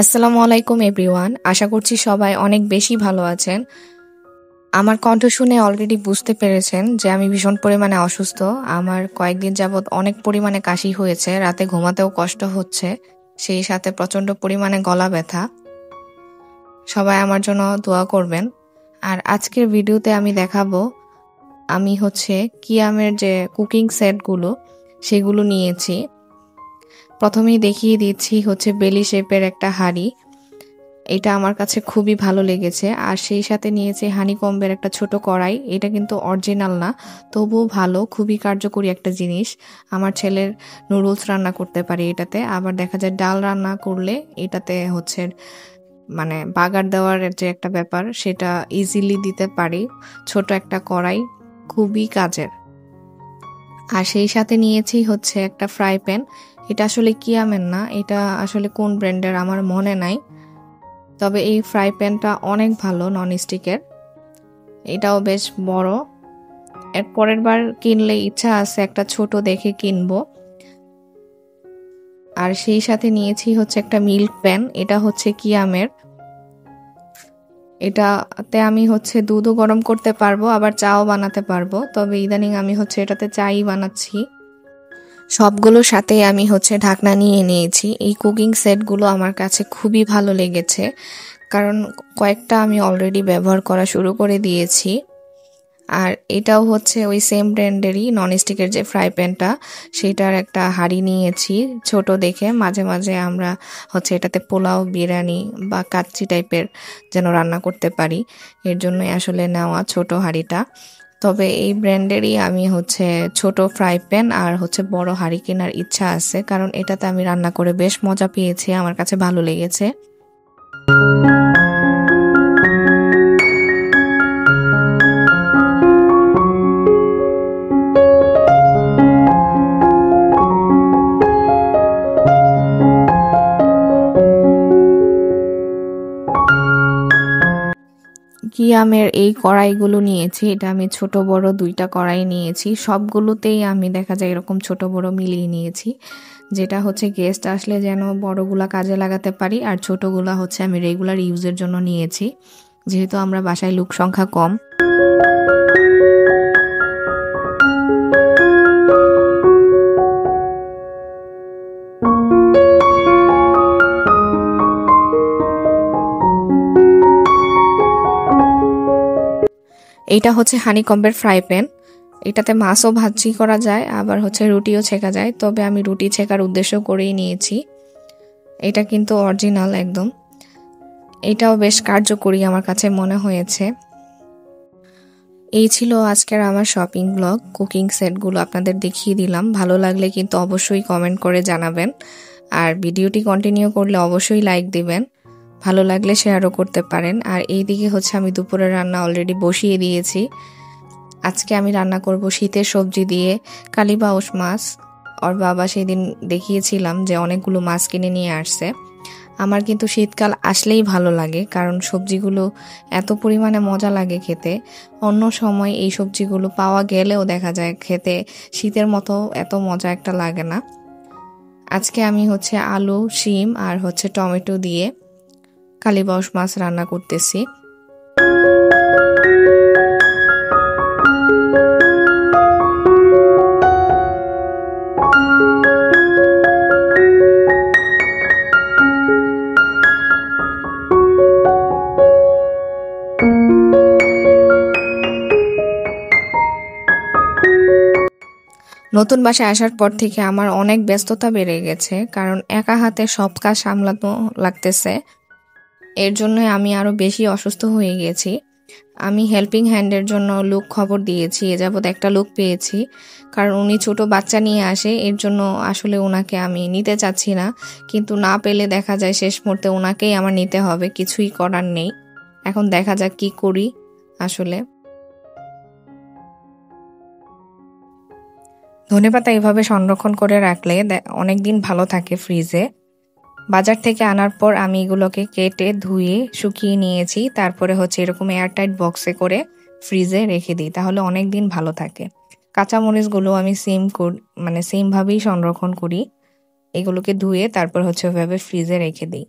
আসসালামু আলাইকুম এভরিওয়ান। আশা করছি সবাই অনেক বেশি ভালো আছেন। আমার কণ্ঠ শুনে অলরেডি বুঝতে পেরেছেন যে আমি ভীষণ পরিমাণে অসুস্থ। আমার কয়েকদিন যাবৎ অনেক পরিমাণে কাশি হয়েছে, রাতে ঘুমাতেও কষ্ট হচ্ছে, সেই সাথে প্রচণ্ড পরিমাণে গলা ব্যথা। সবাই আমার জন্য দোয়া করবেন। আর আজকের ভিডিওতে আমি দেখাবো আমি কিয়ামের যে কুকিং সেটগুলো সেগুলো নিয়েছি। প্রথমেই দেখিয়ে দিচ্ছি বেলি শেপের একটা হাঁড়ি। এটা আমার কাছে খুবই ভালো লেগেছে। আর সেই সাথে নিয়েছি হানিকম্বের একটা ছোট কড়াই। এটা কিন্তু অরিজিনাল না, তবুও ভালো, খুবই কার্যকরী একটা জিনিস। আমার ছেলের নুডলস রান্না করতে পারি এটাতে, আবার দেখা যায় ডাল রান্না করলে এটাতে বাগার দেওয়ার যে একটা ব্যাপার সেটা ইজিলি দিতে পারি। ছোট একটা কড়াই, খুবই কাজের। আর সেই সাথে নিয়েছি একটা ফ্রাই প্যান। এটা আসলে কিয়ামের না, এটা আসলে কোন ব্র্যান্ডের আমার মনে নাই, তবে এই ফ্রাই প্যানটা অনেক ভালো, ননস্টিকের। এটাও বেশ বড়। এর পরের বার কিনলে ইচ্ছা আছে একটা ছোট দেখে কিনবো। আর সেই সাথে নিয়েছি একটা মিল্ক প্যান। এটা কিয়ামের। এটাতে আমি দুধও গরম করতে পারবো, আবার চাও বানাতে পারবো, তবে ইদানিং আমি এটাতে চাই বানাচ্ছি। সবগুলোর সাথে আমি ঢাকনা নিয়ে নিয়েছি। এই কুকিং সেটগুলো আমার কাছে খুবই ভালো লেগেছে, কারণ কয়েকটা আমি অলরেডি ব্যবহার করা শুরু করে দিয়েছি। আর এটাও ওই সেম ব্র্যান্ডেরই ননস্টিকের যে ফ্রাই প্যানটা, সেটার একটা হাঁড়ি নিয়েছি ছোট দেখে। মাঝে মাঝে আমরা এটাতে পোলাও, বিরিয়ানি বা কাচ্চি টাইপের যেন রান্না করতে পারি, এর জন্যই আসলে নেওয়া ছোট হাঁড়িটা। তবে এই ব্র্যান্ডেরই আমি ছোট ফ্রাই প্যান আর বড় হাঁড়ি কেনার ইচ্ছা আছে, কারণ এটাতে আমি রান্না করে বেশ মজা পেয়েছি, আমার কাছে ভালো লেগেছে। কিয়ামের এই কড়াইগুলো নিয়েছি। এটা আমি ছোট বড় দুইটা কড়াই নিয়েছি। সবগুলোতেই আমি দেখা যায় এরকম ছোট বড় মিলিয়ে নিয়েছি, যেটা গেস্ট আসলে যেন বড়গুলা কাজে লাগাতে পারি, আর ছোটগুলা আমি রেগুলার ইউজের জন্য নিয়েছি, যেহেতু আমরা বাসায় লোক সংখ্যা কম। এইটা হানিকম্বের ফ্রাই প্যান। এটাতে মাছও ভাজি করা যায়, আবার রুটিও ছেঁকা যায়, তবে আমি রুটি ছেঁকার উদ্দেশ্য করেই নিয়েছি। এটা কিন্তু অরিজিনাল একদম। এটাও বেশ কার্যকরী আমার কাছে মনে হয়েছে। এই ছিল আজকের আমার শপিং ব্লগ। কুকিং সেটগুলো আপনাদের দেখিয়ে দিলাম। ভালো লাগলে কিন্তু অবশ্যই কমেন্ট করে জানাবেন, আর ভিডিওটি কন্টিনিউ করলে অবশ্যই লাইক দিবেন। ভালো লাগলে শেয়ারও করতে পারেন। আর এইদিকে আমি দুপুরের রান্না অলরেডি বসিয়ে দিয়েছি। আজকে আমি রান্না করব শীতের সবজি দিয়ে কালীবাউস মাছ। ওর বাবা সেদিন দেখিয়েছিলাম যে অনেকগুলো মাছ কিনে নিয়ে আসছে। আমার কিন্তু শীতকাল আসলেই ভালো লাগে, কারণ সবজিগুলো এত পরিমাণে মজা লাগে খেতে। অন্য সময় এই সবজিগুলো পাওয়া গেলেও দেখা যায় খেতে শীতের মতো এত মজা একটা লাগে না। আজকে আমি আলু, শিম আর টমেটো দিয়ে কালীবাউস মাছ রান্না করতেছি। নতুন বাসায় আসার পর থেকে আমার অনেক ব্যস্ততা বেড়ে গেছে, কারণ একা হাতে সব কাজ সামলাতে লাগতেছে। এর জন্য আমি আরো বেশি অসুস্থ হয়ে গেছি। আমি হেল্পিং হ্যান্ডের জন্য লোক খবর দিয়েছি, এ যাবৎ একটা লোক পেয়েছি, কারণ উনি ছোট বাচ্চা নিয়ে আসে। এর জন্য আসলে ওনাকে আমি নিতে চাচ্ছি না, কিন্তু না পেলে দেখা যায় শেষ মুহূর্তে ওনাকেই আমার নিতে হবে, কিছুই করার নেই। এখন দেখা যাক কি করি। আসলে ধনেপাতা এভাবে সংরক্ষণ করে রাখলে অনেকদিন ভালো থাকে ফ্রিজে। বাজার থেকে আনার পর আমি এগুলোকে কেটে ধুয়ে শুকিয়ে নিয়েছি, তারপরে এরকম এয়ারটাইট বক্সে করে ফ্রিজে রেখে দিই, তাহলে অনেক দিন ভালো থাকে। কাঁচামরিচগুলো আমি সেম ভাবেই সংরক্ষণ করি। এগুলোকে ধুয়ে তারপর ওইভাবে ফ্রিজে রেখে দিই।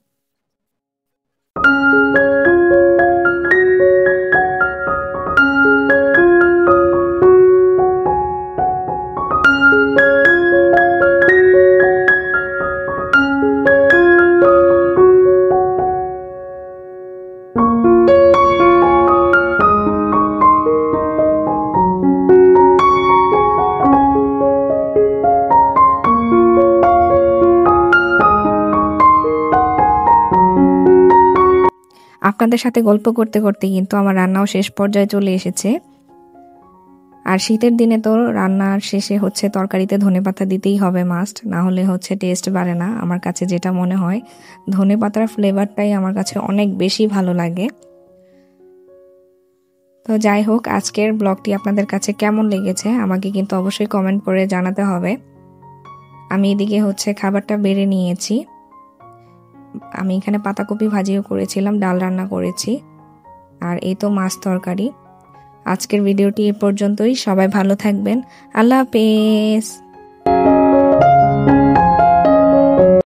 আপনাদের সাথে গল্প করতে করতে কিন্তু আমার রান্নাও শেষ পর্যায়ে চলে এসেছে। আর শীতের দিনে তো রান্নার শেষে হচ্ছে তরকারিতে ধনেপাতা দিতেই হবে মাস্ট, না হলে হচ্ছে টেস্ট বাড়ে না। আমার কাছে যেটা মনে হয় ধনেপাতার ফ্লেভারটাই আমার কাছে অনেক বেশি ভালো লাগে। তো যাই হোক, আজকের ব্লগটি আপনাদের কাছে কেমন লেগেছে আমাকে কিন্তু অবশ্যই কমেন্ট করে জানাতে হবে। আমি এদিকে হচ্ছে খাবারটা বেড়ে নিয়েছি। আমি এখানে পাতাকপি ভাজিও করেছিলাম, ডাল রান্না করেছি, আর এই তো মাছ তরকারি। আজকের ভিডিওটি এ পর্যন্তই। সবাই ভালো থাকবেন। আল্লাহ হাফেজ।